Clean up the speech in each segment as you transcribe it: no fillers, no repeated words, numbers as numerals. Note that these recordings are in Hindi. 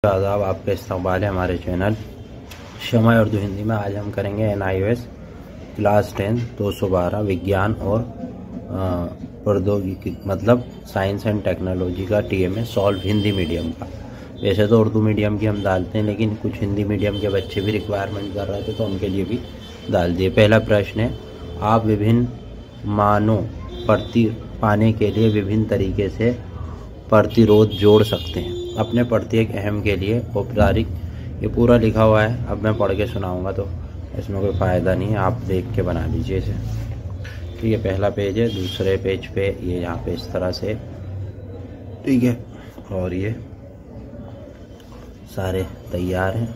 आदाब, आपका इस्तकबाल है हमारे चैनल शमा उर्दू हिंदी में। आज हम करेंगे NIOS क्लास 10 212 विज्ञान और प्रौद्योगिकी मतलब साइंस एंड टेक्नोलॉजी का TMA सॉल्व हिंदी मीडियम का। वैसे तो उर्दू मीडियम की हम डालते हैं, लेकिन कुछ हिंदी मीडियम के बच्चे भी रिक्वायरमेंट कर रहे थे तो उनके लिए भी डाल दिए। पहला प्रश्न है, आप विभिन्न मानों प्रति पाने के लिए विभिन्न तरीके से प्रतिरोध जोड़ सकते हैं। अपने प्रत्येक अहम के लिए औपचारिक, ये पूरा लिखा हुआ है। अब मैं पढ़ के सुनाऊंगा तो इसमें कोई फ़ायदा नहीं है, आप देख के बना लीजिए इसे। ठीक है, पहला पेज है। दूसरे पेज पे ये यहाँ पे इस तरह से, ठीक है, और ये सारे तैयार हैं।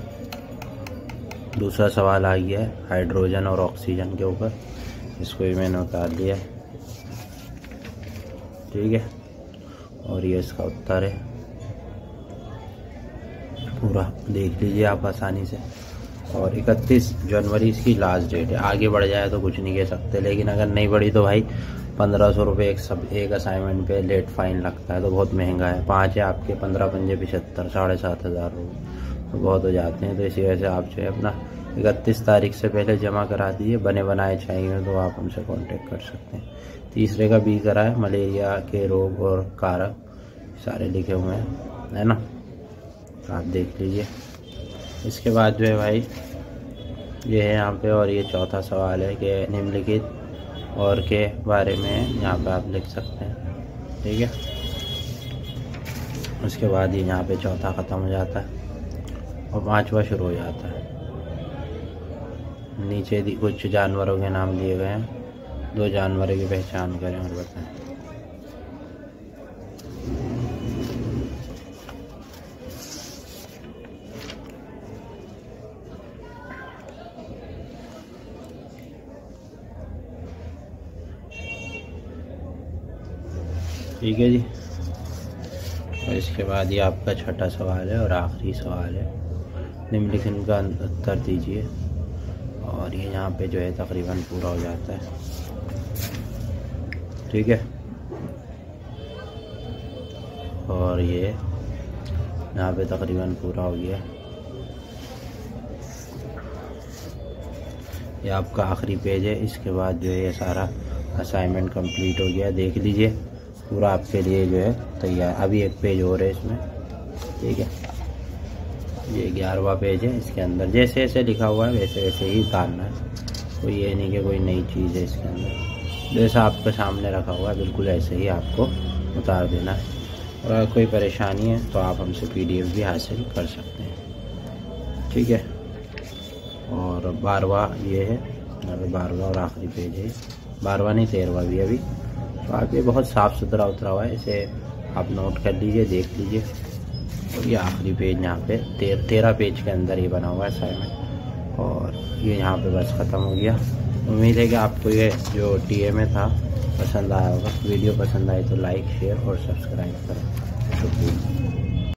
दूसरा सवाल आ गया है हाइड्रोजन और ऑक्सीजन के ऊपर, इसको भी मैंने उतार दिया है। ठीक है, और ये इसका उत्तर है, पूरा देख लीजिए आप आसानी से। और 31 जनवरी इसकी लास्ट डेट है। आगे बढ़ जाए तो कुछ नहीं कह सकते, लेकिन अगर नहीं बढ़ी तो भाई 1500 रुपये एक असाइनमेंट पे लेट फाइन लगता है, तो बहुत महंगा है। 5 है आपके, 15 पंजे 75, 7,500 रुपये तो बहुत हो जाते हैं। तो इसी वजह से आप जो है अपना 31 तारीख से पहले जमा करा दीजिए। बने बनाए चाहिए तो आप हमसे कांटेक्ट कर सकते हैं। तीसरे का B करा है, मलेरिया के रोग और कारक सारे लिखे हुए हैं, है ना, आप देख लीजिए। इसके बाद जो है भाई ये है यहाँ पे, और ये चौथा सवाल है कि निम्नलिखित और के बारे में यहाँ पे आप लिख सकते हैं। ठीक है, उसके बाद ये यहाँ पे चौथा ख़त्म हो जाता है और 5वां शुरू हो जाता है। नीचे कुछ जानवरों के नाम दिए गए हैं, 2 जानवरों की पहचान करें और बताएं। ठीक है जी, और इसके बाद ये आपका छठा सवाल है और आखिरी सवाल है। निम्नलिखित का उत्तर दीजिए, और ये यहाँ पे जो है तकरीबन पूरा हो जाता है। ठीक है, और ये यहाँ पे तकरीबन पूरा हो गया। ये आपका आखिरी पेज है। इसके बाद जो है ये सारा असाइनमेंट कंप्लीट हो गया। देख लीजिए, पूरा आपके लिए जो है तैयार। अभी एक पेज और है इसमें। ठीक है, ये 11वां पेज है। इसके अंदर जैसे जैसे लिखा हुआ है वैसे वैसे ही उतारना है। कोई ये नहीं कि कोई नई चीज़ है इसके अंदर, जैसा आपके सामने रखा हुआ है बिल्कुल ऐसे ही आपको उतार देना है। और अगर कोई परेशानी है तो आप हमसे PDF भी हासिल कर सकते हैं। ठीक है, और 12वां ये है, 12वां और आखिरी पेज है। 12वां नहीं, 13वां भी अभी। तो आप ये बहुत साफ़ सुथरा उतरा हुआ है, इसे आप नोट कर लीजिए, देख लीजिए। और ये आखिरी पेज यहाँ पे 13 पेज के अंदर ये बना हुआ है असाइनमेंट, और ये यहाँ पे बस ख़त्म हो गया। उम्मीद है कि आपको ये जो TMA था पसंद आया होगा। वीडियो पसंद आई तो लाइक, शेयर और सब्सक्राइब करें। शुक्रिया।